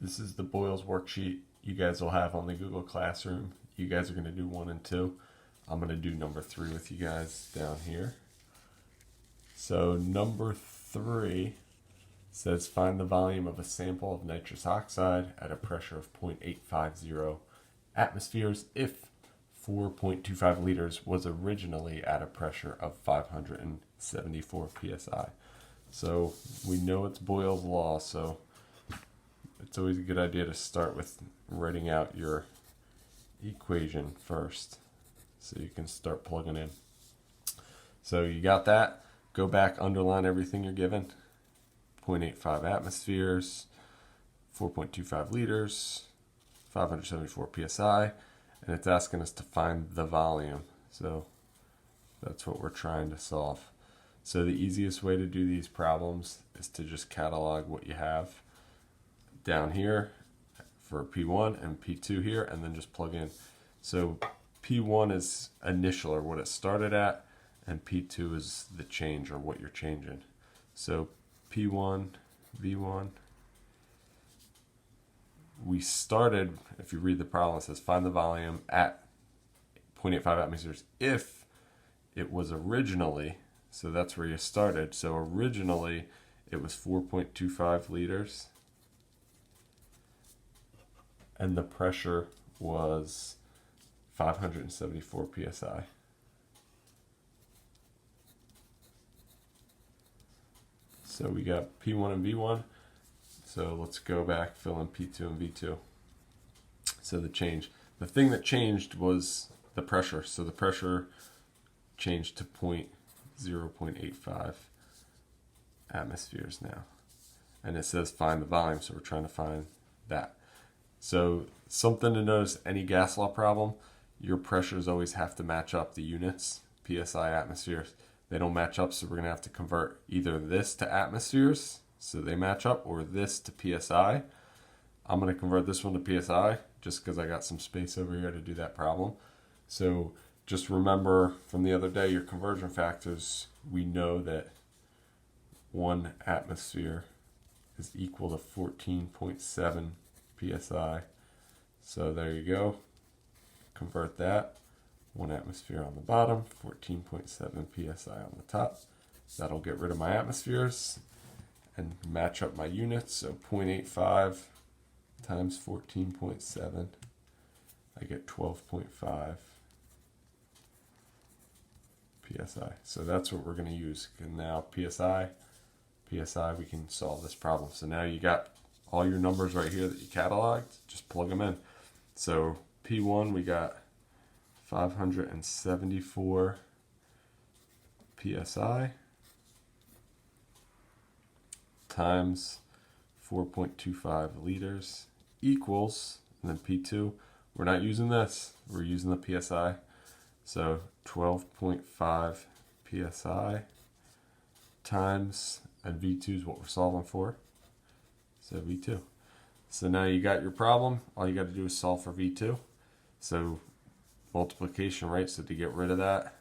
This is the Boyle's worksheet you guys will have on the Google Classroom. You guys are going to do 1 and 2. I'm going to do number 3 with you guys down here. So number 3 says find the volume of a sample of nitrous oxide at a pressure of 0.850 atmospheres if 4.25 liters was originally at a pressure of 574 psi. So we know it's Boyle's law, so it's always a good idea to start with writing out your equation first so you can start plugging in. So you got that. Go back, underline everything you're given. 0.85 atmospheres, 4.25 liters, 574 psi, and it's asking us to find the volume. So that's what we're trying to solve. So the easiest way to do these problems is to just catalog what you have down here for P1 and P2 here, and then just plug in. So P1 is initial, or what it started at, and P2 is the change, or what you're changing. So P1, V1, we started, if you read the problem, it says find the volume at 0.85 atmospheres if it was originally, so that's where you started. So originally it was 4.25 liters and the pressure was 574 psi. So we got P1 and V1. So let's go back, fill in P2 and V2. So the change. The thing that changed was the pressure. So the pressure changed to 0.85 atmospheres now. And it says find the volume, so we're trying to find that. So something to notice, any gas law problem, your pressures always have to match up the units, psi, atmospheres. They don't match up, so we're going to have to convert either this to atmospheres, so they match up, or this to psi. I'm going to convert this one to psi, just because I got some space over here to do that problem. So just remember from the other day, your conversion factors, we know that 1 atmosphere is equal to 14.7 psi. So there you go. Convert that. 1 atmosphere on the bottom, 14.7 psi on the top. That'll get rid of my atmospheres and match up my units. So 0.85 times 14.7, I get 12.5 psi. So that's what we're going to use. And now psi, we can solve this problem. So now you got all your numbers right here that you cataloged. Just plug them in. So P1, we got 574 psi times 4.25 liters equals, and then P2, we're not using this, we're using the psi. So 12.5 psi times, and V2 is what we're solving for. So V2. So now you got your problem. All you got to do is solve for V2. So multiplication, right? So to get rid of that,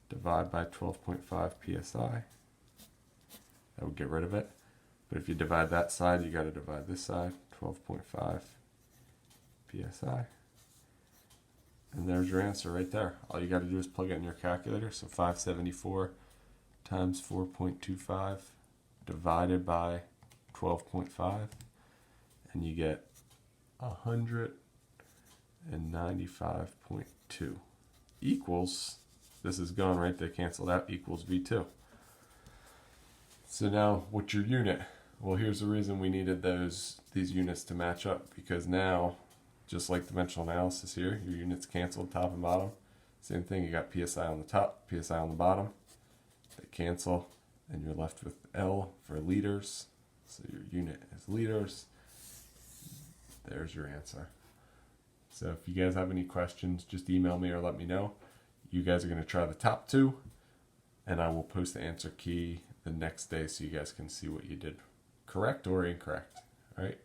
divide by 12.5 psi. That would get rid of it. But if you divide that side, you got to divide this side, 12.5 psi. And there's your answer right there. All you got to do is plug it in your calculator. So 574 times 4.25 divided by 12.5, and you get 195.2 equals, this is gone, right? They canceled out, equals V2. So now what's your unit? Well, here's the reason we needed these units to match up, because now, just like dimensional analysis here, your units canceled top and bottom. Same thing, you got psi on the top, psi on the bottom. They cancel, and you're left with L for liters. So your unit is liters. There's your answer. So if you guys have any questions, just email me or let me know. You guys are going to try the top 2, and I will post the answer key the next day so you guys can see what you did correct or incorrect. All right.